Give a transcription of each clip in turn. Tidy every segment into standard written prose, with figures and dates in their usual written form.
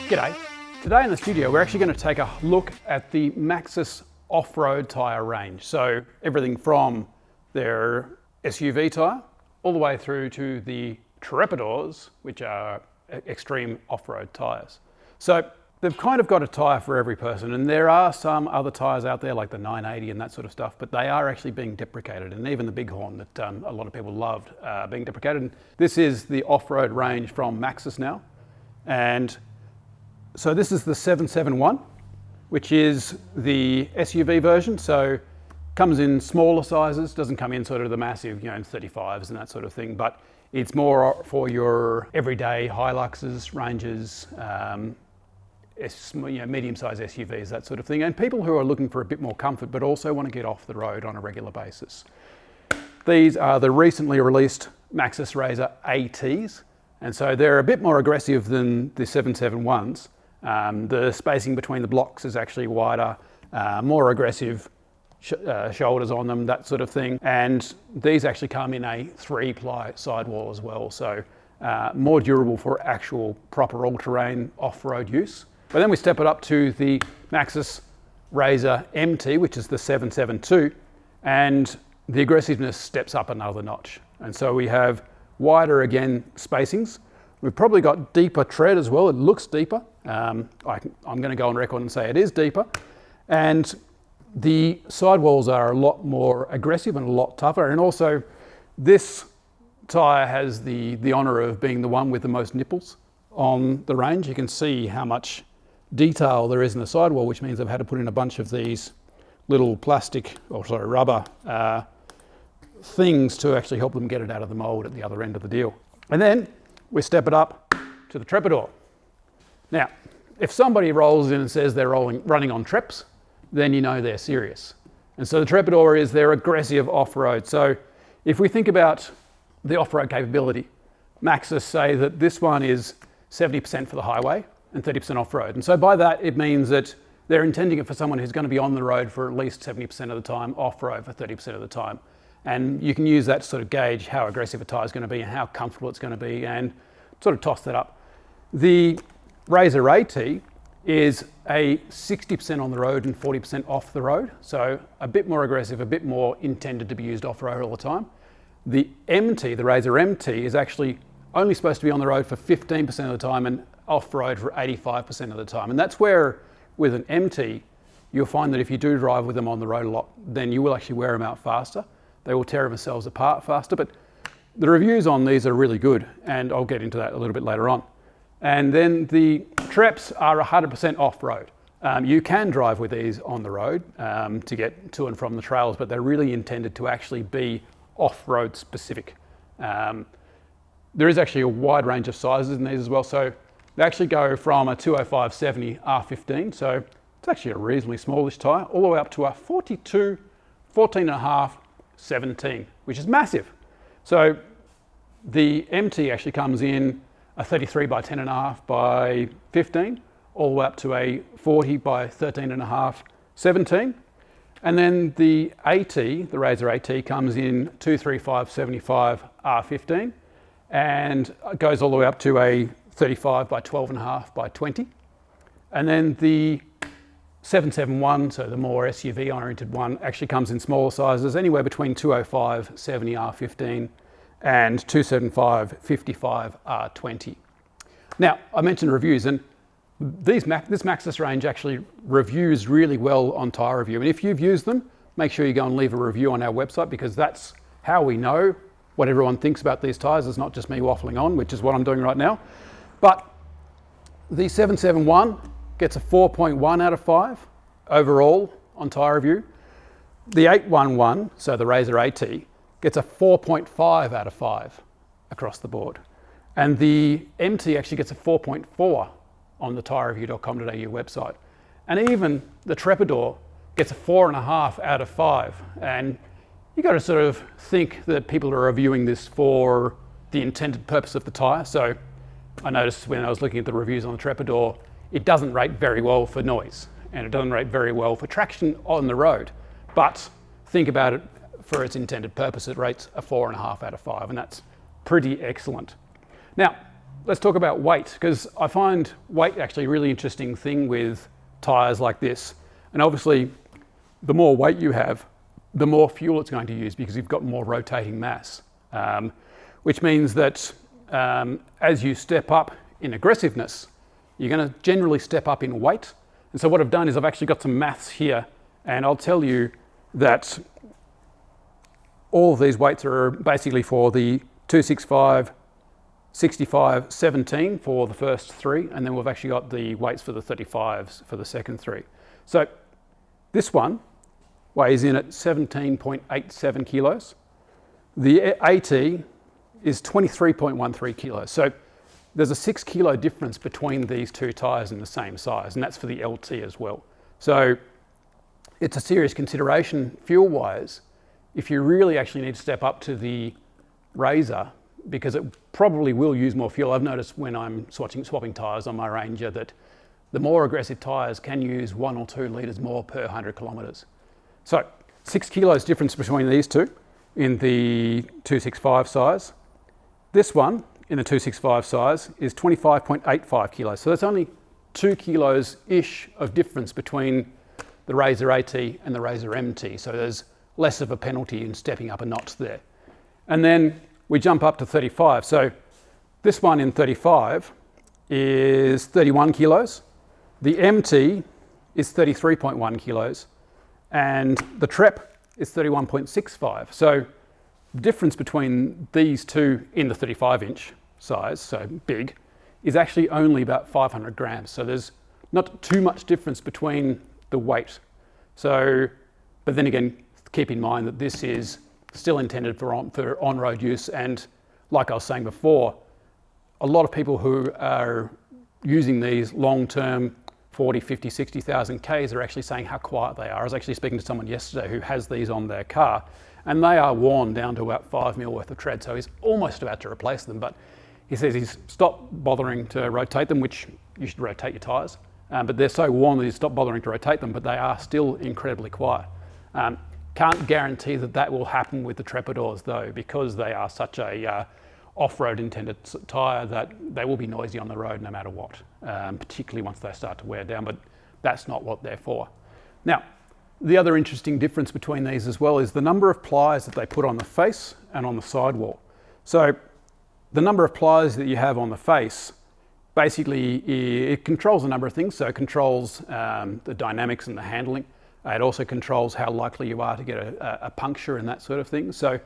G'day. Today in the studio we're actually going to take a look at the Maxxis off-road tyre range. So everything from their SUV tyre all the way through to the Trepadors, which are extreme off-road tyres. So they've kind of got a tyre for every person, and there are some other tyres out there like the 980 and that sort of stuff, but they are actually being deprecated, and even the Bighorn that a lot of people loved being deprecated. And this is the off-road range from Maxxis now. And so this is the 771, which is the SUV version. So comes in smaller sizes, doesn't come in sort of the massive, 35s and that sort of thing, but it's more for your everyday Hiluxes, Rangers, medium-sized SUVs, that sort of thing, and people who are looking for a bit more comfort but also want to get off the road on a regular basis. These are the recently released Maxxis Razer ATs, and so they're a bit more aggressive than the 771s. The spacing between the blocks is actually wider, more aggressive shoulders on them, that sort of thing. And these actually come in a 3-ply sidewall as well, so more durable for actual proper all-terrain off-road use. But then we step it up to the Maxxis Razer MT, which is the 772, and the aggressiveness steps up another notch. And so we have wider, again, spacings. We've probably got deeper tread as well. It looks deeper. I'm going to go on record and say it is deeper. And the sidewalls are a lot more aggressive and a lot tougher. And also, this tyre has the honour of being the one with the most nipples on the range. You can see how much detail there is in the sidewall, which means I've had to put in a bunch of these little rubber things to actually help them get it out of the mould at the other end of the deal. And then we step it up to the Trepador. Now, if somebody rolls in and says they're running on Treps, then you know they're serious. And so the Trepador is their aggressive off-road. So if we think about the off-road capability, Maxxis say that this one is 70% for the highway and 30% off-road. And so by that, it means that they're intending it for someone who's going to be on the road for at least 70% of the time, off-road for 30% of the time. And you can use that to sort of gauge how aggressive a tyre is going to be and how comfortable it's going to be, and sort of toss that up. The Razer AT is a 60% on the road and 40% off the road. So a bit more aggressive, a bit more intended to be used off-road all the time. The MT, the Razer MT, is actually only supposed to be on the road for 15% of the time and off-road for 85% of the time. And that's where, with an MT, you'll find that if you do drive with them on the road a lot, then you will actually wear them out faster. They will tear themselves apart faster, but the reviews on these are really good, and I'll get into that a little bit later on. And then the Treps are 100% off-road. You can drive with these on the road to get to and from the trails, but they're really intended to actually be off-road specific. There is actually a wide range of sizes in these as well. So they actually go from a 205/70 R15, so it's actually a reasonably smallish tyre, all the way up to a 42, 14.5, 17, which is massive. So the MT actually comes in a 33 by 10.5 by 15, all the way up to a 40 by 13.5, 17. And then the AT, the Razer AT, comes in 235/75 R15 and goes all the way up to a 35 by 12.5 by 20. And then the 771, so the more SUV oriented one, actually comes in smaller sizes, anywhere between 205/70 R15 and 275/55 R20. Now, I mentioned reviews, and this Maxxis range actually reviews really well on Tyre Review. And if you've used them, make sure you go and leave a review on our website, because that's how we know what everyone thinks about these tyres. It's not just me waffling on, which is what I'm doing right now. But the 771 gets a 4.1 out of 5 overall on Tyre Review. The 811, so the Razer AT, gets a 4.5 out of 5 across the board. And the MT actually gets a 4.4 on the tyrereview.com.au website. And even the Trepador gets a 4.5 out of 5. And you got to sort of think that people are reviewing this for the intended purpose of the tyre. So I noticed when I was looking at the reviews on the Trepador, it doesn't rate very well for noise, and it doesn't rate very well for traction on the road. But think about it for its intended purpose, it rates a 4.5 out of 5, and that's pretty excellent. Now, let's talk about weight, because I find weight actually a really interesting thing with tyres like this. And obviously, the more weight you have, the more fuel it's going to use because you've got more rotating mass, which means that as you step up in aggressiveness, you're going to generally step up in weight. And so what I've done is I've actually got some maths here, and I'll tell you that all of these weights are basically for the 265, 65, 17 for the first three, and then we've actually got the weights for the 35s for the second three. So this one weighs in at 17.87 kilos. The AT is 23.13 kilos. So there's a 6 kilo difference between these two tyres in the same size, and that's for the LT as well. So it's a serious consideration fuel-wise if you really actually need to step up to the Razr, because it probably will use more fuel. I've noticed when I'm swapping tyres on my Ranger that the more aggressive tyres can use 1 or 2 litres more per 100 kilometres. So 6 kilos difference between these two in the 265 size. This one in the 265 size is 25.85 kilos. So that's only 2 kilos-ish of difference between the Razer AT and the Razer MT. So there's less of a penalty in stepping up a notch there. And then we jump up to 35. So this one in 35 is 31 kilos. The MT is 33.1 kilos. And the Trep is 31.65. So the difference between these two in the 35-inch size, so big, is actually only about 500 grams. So there's not too much difference between the weight. So, but then again, keep in mind that this is still intended for on-road use. And like I was saying before, a lot of people who are using these long-term 40, 50, 60,000 Ks are actually saying how quiet they are. I was actually speaking to someone yesterday who has these on their car, and they are worn down to about 5 mil worth of tread. So he's almost about to replace them, but he says he's stopped bothering to rotate them, which you should rotate your tyres. But they're so worn that he's stopped bothering to rotate them, but they are still incredibly quiet. Can't guarantee that that will happen with the Trepadors though, because they are such a off-road intended tyre that they will be noisy on the road no matter what, particularly once they start to wear down, but that's not what they're for. Now, the other interesting difference between these as well is the number of plies that they put on the face and on the sidewall. So the number of plies that you have on the face, basically it controls a number of things. So it controls the dynamics and the handling. It also controls how likely you are to get a puncture and that sort of thing. So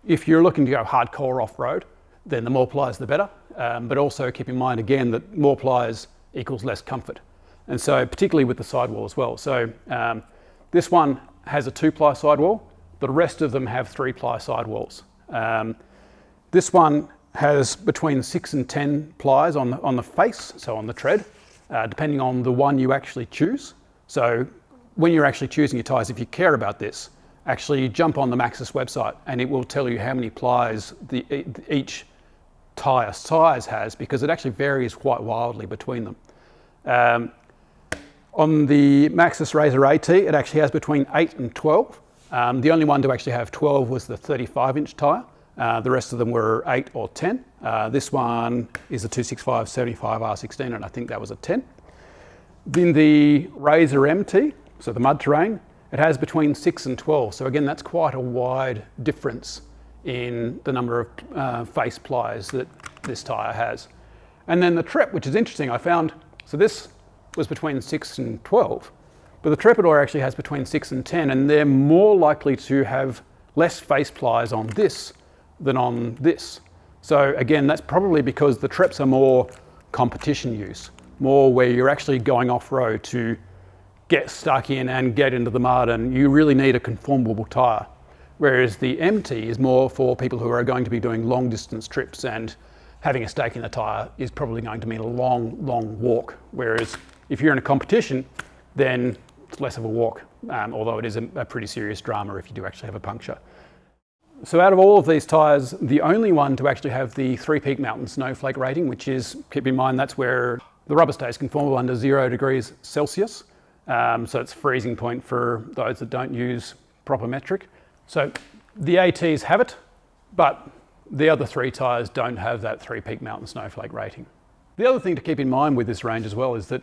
if you're looking to go hardcore off-road, then the more plies the better. But also keep in mind again that more plies equals less comfort. And so particularly with the sidewall as well. So this one has a 2-ply sidewall. The rest of them have 3-ply sidewalls. This one has between 6 and 10 plies on the face, so on the tread, depending on the one you actually choose. So when you're actually choosing your tyres, if you care about this, actually jump on the Maxxis website and it will tell you how many plies each tyre size has, because it actually varies quite wildly between them. On the Maxxis Razer AT, it actually has between 8 and 12. The only one to actually have 12 was the 35-inch tyre. The rest of them were 8 or 10. This one is a 265/75 R16, and I think that was a 10. Then the Razer MT, so the mud terrain, it has between 6 and 12. So again, that's quite a wide difference in the number of face plies that this tyre has. And then the Trep, which is interesting, I found, so this was between 6 and 12, but the Trepador actually has between 6 and 10, and they're more likely to have less face plies on this than on this. So again, that's probably because the Treps are more competition use, more where you're actually going off-road to get stuck in and get into the mud, and you really need a conformable tyre. Whereas the MT is more for people who are going to be doing long distance trips, and having a stake in the tyre is probably going to mean a long, long walk. Whereas if you're in a competition, then it's less of a walk, although it is a pretty serious drama if you do actually have a puncture. So out of all of these tyres, the only one to actually have the 3-peak mountain snowflake rating, which is, keep in mind, that's where the rubber stays conformable under 0 degrees Celsius. So it's freezing point for those that don't use proper metric. So the ATs have it, but The other three tyres don't have that 3-peak mountain snowflake rating. The other thing to keep in mind with this range as well is that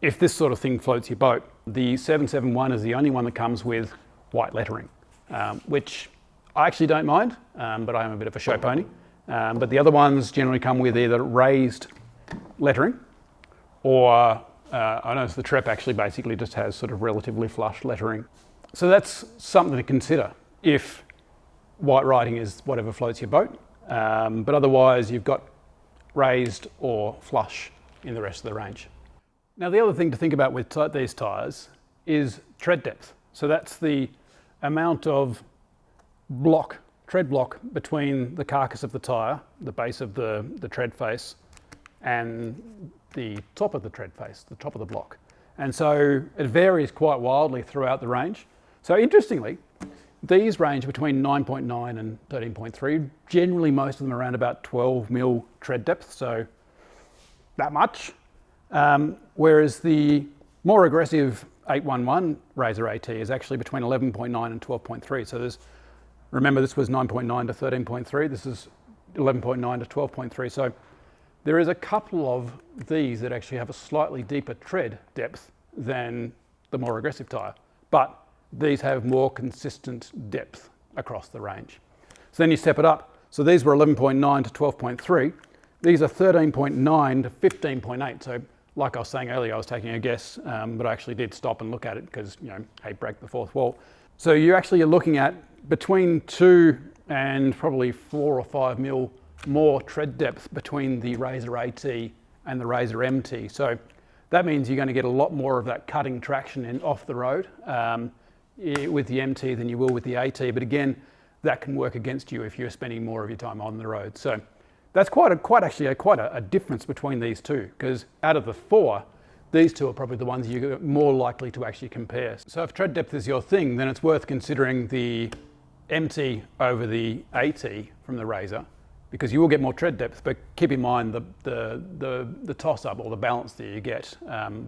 if this sort of thing floats your boat, the 771 is the only one that comes with white lettering, which I actually don't mind, but I am a bit of a show pony. But the other ones generally come with either raised lettering or I noticed the Trep actually basically just has sort of relatively flush lettering. So that's something to consider if white writing is whatever floats your boat. But otherwise you've got raised or flush in the rest of the range. Now the other thing to think about with these tyres is tread depth. So that's the amount of tread block between the carcass of the tyre, the base of the tread face, and the top of the tread face, the top of the block. And so it varies quite wildly throughout the range. So interestingly, these range between 9.9 and 13.3. Generally, most of them are around about 12 mil tread depth, so that much. Whereas the more aggressive 811 Razer AT is actually between 11.9 and 12.3. So remember this was 9.9 to 13.3. This is 11.9 to 12.3. So there is a couple of these that actually have a slightly deeper tread depth than the more aggressive tyre, but these have more consistent depth across the range. So then you step it up. So these were 11.9 to 12.3. These are 13.9 to 15.8. So like I was saying earlier, I was taking a guess, but I actually did stop and look at it because, hate break the fourth wall. So you actually are looking at between 2 and probably 4 or 5 mil more tread depth between the Razer AT and the Razer MT. So that means you're going to get a lot more of that cutting traction off the road with the MT than you will with the AT. But again, that can work against you if you're spending more of your time on the road. So that's quite a difference between these two, because out of the 4, these two are probably the ones you're more likely to actually compare. So if tread depth is your thing, then it's worth considering the MT over the AT from the Razer, because you will get more tread depth, but keep in mind the toss-up or the balance that you get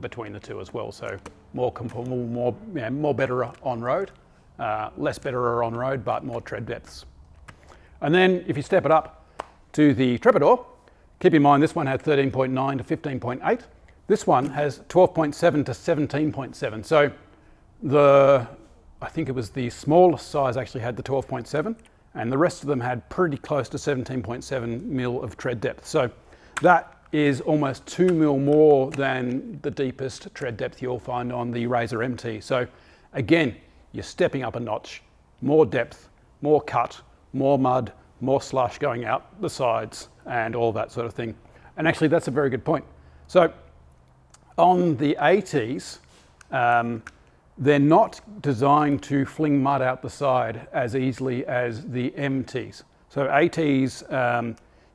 between the two as well. So more better on road, less better on road, but more tread depths. And then if you step it up to the Trepador, keep in mind this one had 13.9 to 15.8. This one has 12.7 to 17.7. So I think it was the smallest size actually had the 12.7. And the rest of them had pretty close to 17.7 mil of tread depth. So that is almost 2 mil more than the deepest tread depth you'll find on the Razer MT. So again, you're stepping up a notch, more depth, more cut, more mud, more slush going out the sides and all that sort of thing. And actually that's a very good point. So on the ATs, they're not designed to fling mud out the side as easily as the MTs. So ATs,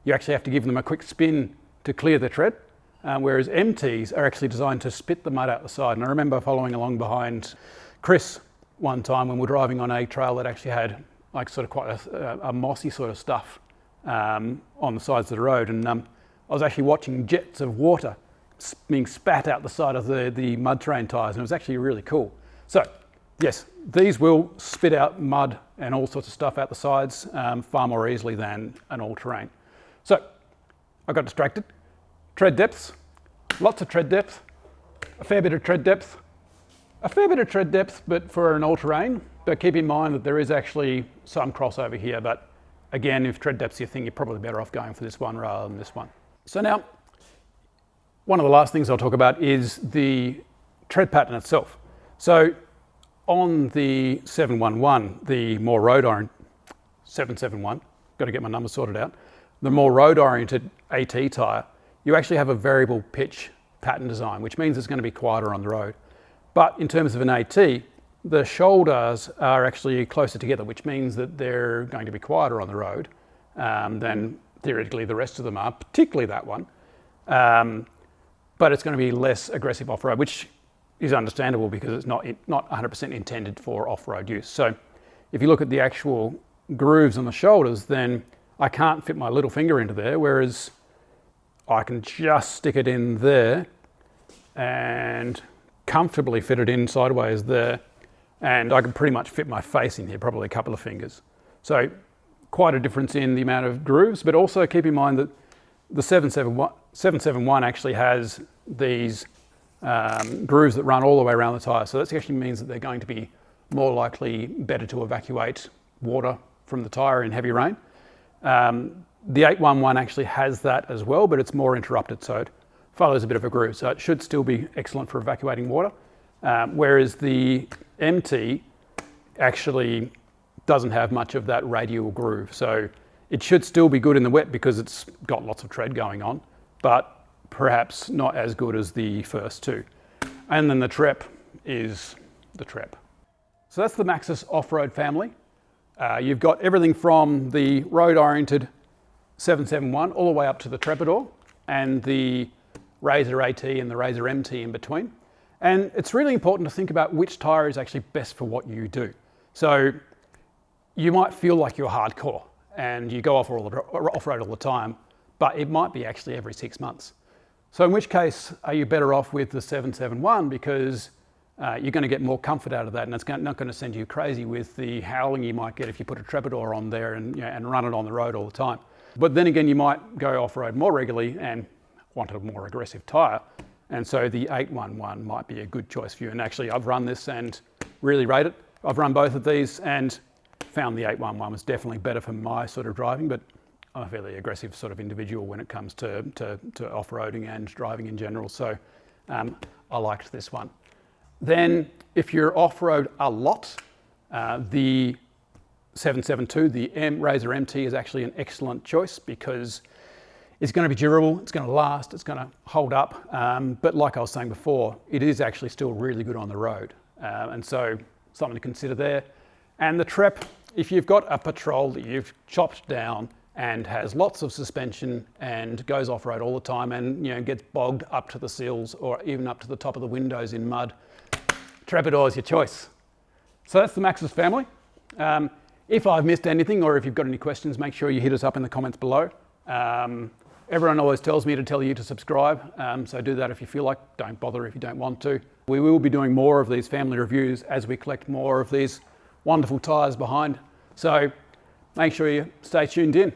you actually have to give them a quick spin to clear the tread, whereas MTs are actually designed to spit the mud out the side. And I remember following along behind Chris one time when we were driving on a trail that actually had like sort of quite a mossy sort of stuff on the sides of the road. And I was actually watching jets of water being spat out the side of the mud terrain tyres, and it was actually really cool. So yes, these will spit out mud and all sorts of stuff out the sides far more easily than an all-terrain. So I got distracted. Tread depths, lots of tread depth, a fair bit of tread depth, but for an all-terrain. But keep in mind that there is actually some crossover here. But again, if tread depth's your thing, you're probably better off going for this one rather than this one. So now, one of the last things I'll talk about is the tread pattern itself. So on the 711, the more road-oriented, 771, got to get my numbers sorted out, the more road-oriented AT tyre, you actually have a variable pitch pattern design, which means it's going to be quieter on the road. But in terms of an AT, the shoulders are actually closer together, which means that they're going to be quieter on the road than theoretically the rest of them are, particularly that one. But it's going to be less aggressive off-road, which is understandable because it's not 100% intended for off-road use. So if you look at the actual grooves on the shoulders, then I can't fit my little finger into there, whereas I can just stick it in there and comfortably fit it in sideways there. And I can pretty much fit my face in here, probably a couple of fingers. So quite a difference in the amount of grooves, but also keep in mind that the 771 actually has these grooves that run all the way around the tyre. So that actually means that they're going to be more likely better to evacuate water from the tyre in heavy rain. The 811 actually has that as well, but it's more interrupted, so it follows a bit of a groove. So it should still be excellent for evacuating water, whereas the MT actually doesn't have much of that radial groove. So it should still be good in the wet because it's got lots of tread going on, but perhaps not as good as the first two. And then the Trep is the Trep. So that's the Maxxis off-road family. You've got everything from the road-oriented 771 all the way up to the Trepador and the Razer AT and the Razer MT in between. And it's really important to think about which tyre is actually best for what you do. So you might feel like you're hardcore and you go off-road all the time, but it might be actually every 6 months. So in which case, are you better off with the 771 because you're going to get more comfort out of that, and it's not going to send you crazy with the howling you might get if you put a Trepador on there and, and run it on the road all the time. But then again, you might go off-road more regularly and want a more aggressive tyre, and so the 811 might be a good choice for you. And actually, I've run this and really rate it. I've run both of these and found the 811 was definitely better for my sort of driving, but I'm a fairly aggressive sort of individual when it comes to off-roading and driving in general, so I liked this one. Then if you're off-road a lot, the 772, the Razer MT is actually an excellent choice because it's going to be durable, it's going to last, it's going to hold up, but like I was saying before, it is actually still really good on the road, and so something to consider there. And the Trep, if you've got a patrol that you've chopped down and has lots of suspension and goes off-road all the time and gets bogged up to the seals or even up to the top of the windows in mud, Trepador is your choice. So that's the Maxxis family. If I've missed anything or if you've got any questions, make sure you hit us up in the comments below. Everyone always tells me to tell you to subscribe, so do that if you feel like. Don't bother if you don't want to. We will be doing more of these family reviews as we collect more of these wonderful tyres behind. So make sure you stay tuned in.